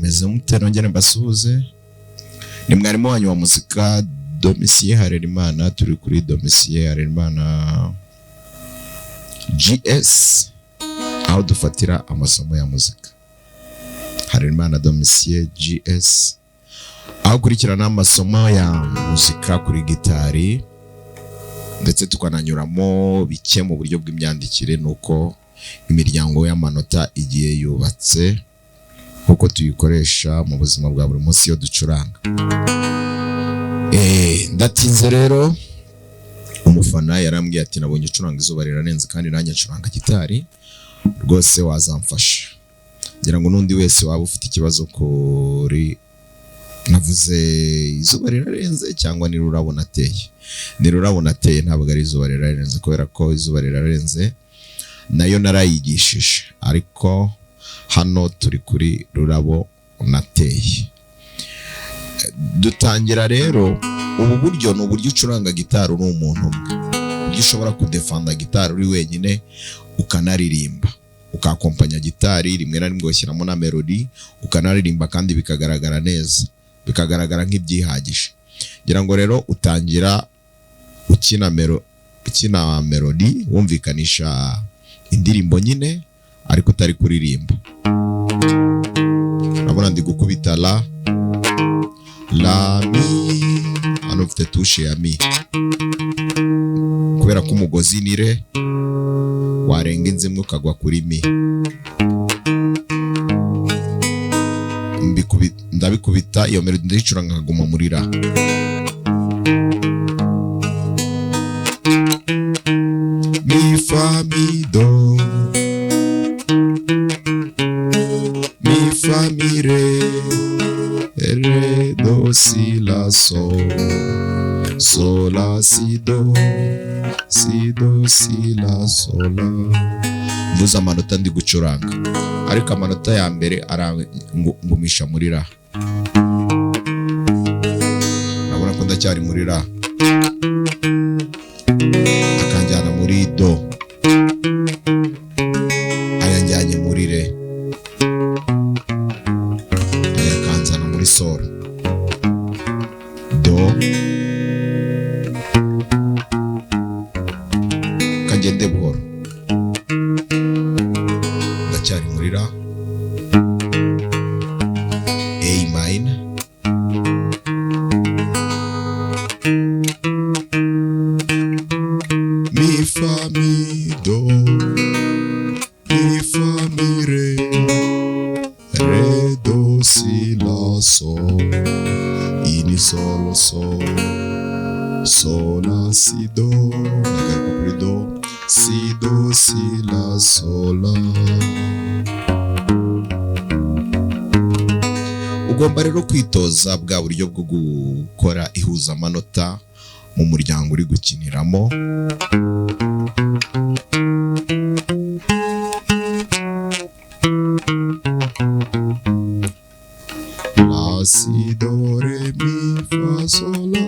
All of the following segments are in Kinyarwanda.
meze mute nongere mbasuhuze. Ni mwarimu wanyu wa muzika Domitien Harerimana, turi kuri Domitien Harerimana GS, aho dufatira amasomo ya muzika. Harerimana Domitien GS, aho kurikirana amasomo ya muzika kuri gitari, ndetse tukananyuramo bike mu buryo bw'imyandikire nuko imiryango y'amanota igiye yubatse, kuko tuyikoresha mu buzima bwa buri munsi yo ducuranga. Ndatinze rero, umufana yarambwiye ati nabonye ucuranga izuba rirarenze kandi nanjye ncuranga gitari, rwose wazamfasha. Ngira ngo n'undi wese waba ufite ikibazo kuri navuze izuba rirarenze cyangwa ni rurabo nateye. Ni rurabo nateye, ntabwo ari izuba rirarenze, kubera ko izuba rirarenze nayo narayigishije, ariko hano turi kuri rurabo nateye. Dutangira rero. Ubu buryo ni uburyo ucuranga gitari uri umuntu umwe, uburyo ushobora kudefanda gitari uri wenyine ukanaririmba, ukakompanya gitari, rimwe na rimwe ugashyiramo na melody ukanaririmba, kandi bikagaragara neza, bikagaragara nk'ibyihagije. Ngira ngo rero utangira ukina melody, wumvikanisha indirimbo nyine ariko utari kuririmba. Urabona ndi gukubita la mi, hano ufite tushe ya mi, kubera ko umugozi ni re, warenga inzimwe ukagwa kuri mi. Ndabikubita iyo melody ndayicuranga nkaguma muri ra. Mi fa mi do, mi fa mi re, re do si la sol, sol la si do si la sol la. Mvuze amanota ndi gucuranga, ariko amanota ya mbere ngumisha muri ra. Urabona ko ndacyari muri ra, akanjyana muri do, ayanjyanye muri re, ayakanzana muri sol, do, kagende buhoro. Ndacyari muri ra, A minor, mi fa mi do, mi fa mi re, re do si la sol, ini sol sol, sol la si do, nagaruka kuri do, si do si la sol la. Ugomba rero kwitoza bwa buryo bwo gukora ihuza amanota mu muryango uri gukiniramo. La si do re mi fa sol la.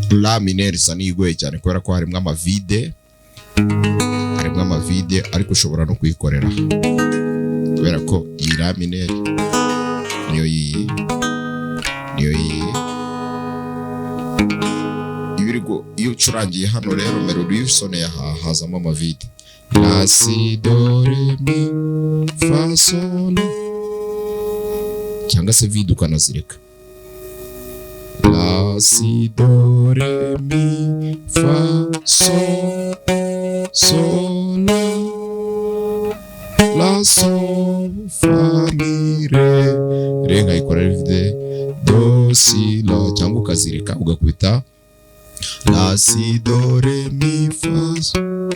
La mineur isa n'igoye cyane kubera ko harimo amavide, ariko ushobora no kuyikorera kubera ko iyi la mineur niyo ibirigo. Iyo ucurangiye hano rero melody y'usoneye hazamo amavide. La si do re mi fa sol, cyangwa se vide ukanazireka. La si do re mi fa sol sol la sol fa mi re re, nkayikora vide do si la, cyangwa ukazireka ugakubita la si do re mi fa sol.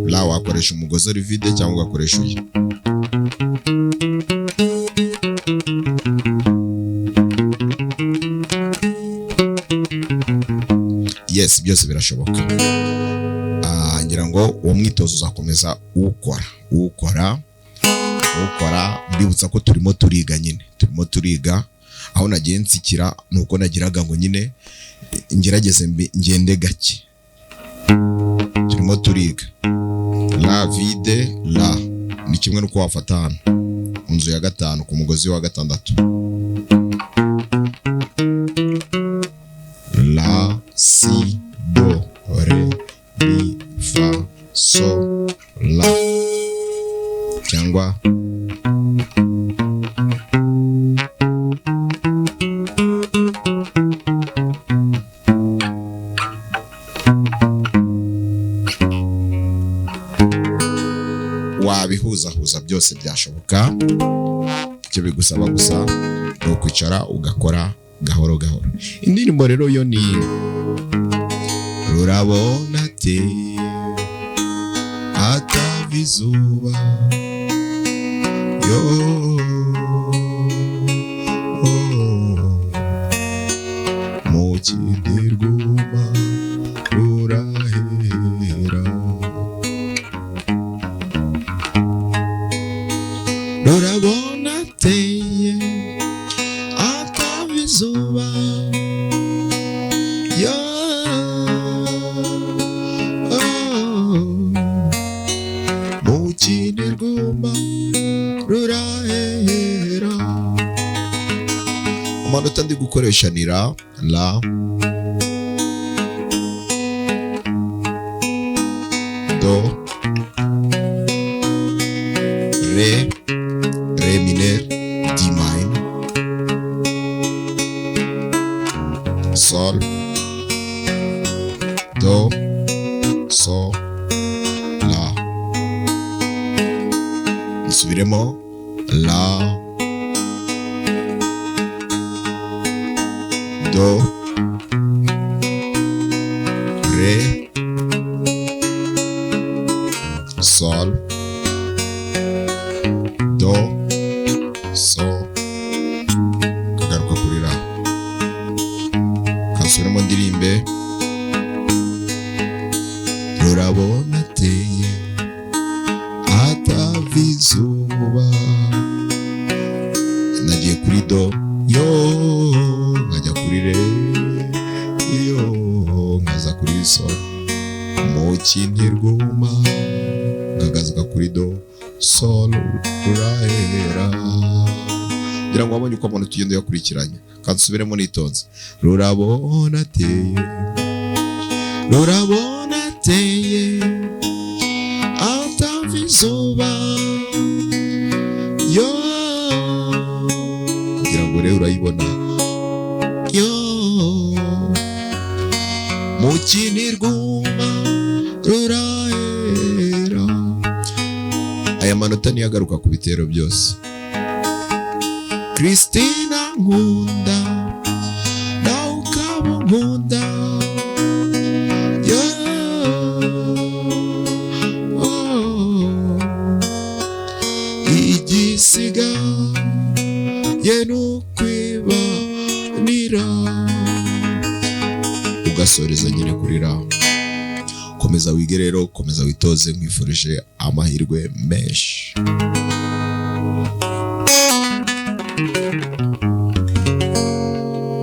La wakoresha umugozi uri vide cyangwa ugakoresha uyu. Yes, byose birashoboka. Ngira ngo uwo mwitozo uzakomeza ukora. Mbibutsa ko turimo turiga, aho nagiye nsikira nuko nagiraga ngo nyine ngerageze ngende gake. Turimo turiga la vide la ni kimwe nuko wafata hano mu nzu ya gatanu ku mugozi wa gatandatu. La si do re mi fa sol la, cyangwa wabihuzahuza, byose byashoboka. Icyo bigusaba gusa ni ukwicara ugakora gahoro gahoro. Indirimbo rero yo ni rurabona te atava izuba yo mu kindirwuma rurahera, rurabona teye atava izuba yo mu kindirwuma rurahera. Amanota ndi gukoresha ni la do re mineur di minor sol do sol la. Subiremo la do re sol do sol, kagaruka kuri la. Kasubiremo ndirimbe rurabona teye atava izuba, nagiye kuri do yo nkajya kuri re yo nkaza kuri sol mu kindirwuma nkagaruka kuri do sol rurahera. Ngira ngo wabonye uko abantu tugenda yakurikiranya, kandi subiremo nitonze. Rurabona teye atava izuba yo, kugira ngo rero urayibona yo mu kindirwuma rurahera. Aya manota niyo agaruka ku bitero byose. Christina nkunda nawe ukaba nkunda igisiga ye n'ukwibanira, ugasoreza nyine kuri la. komeza wige rero, komeza witoze, nkwifurije amahirwe menshi.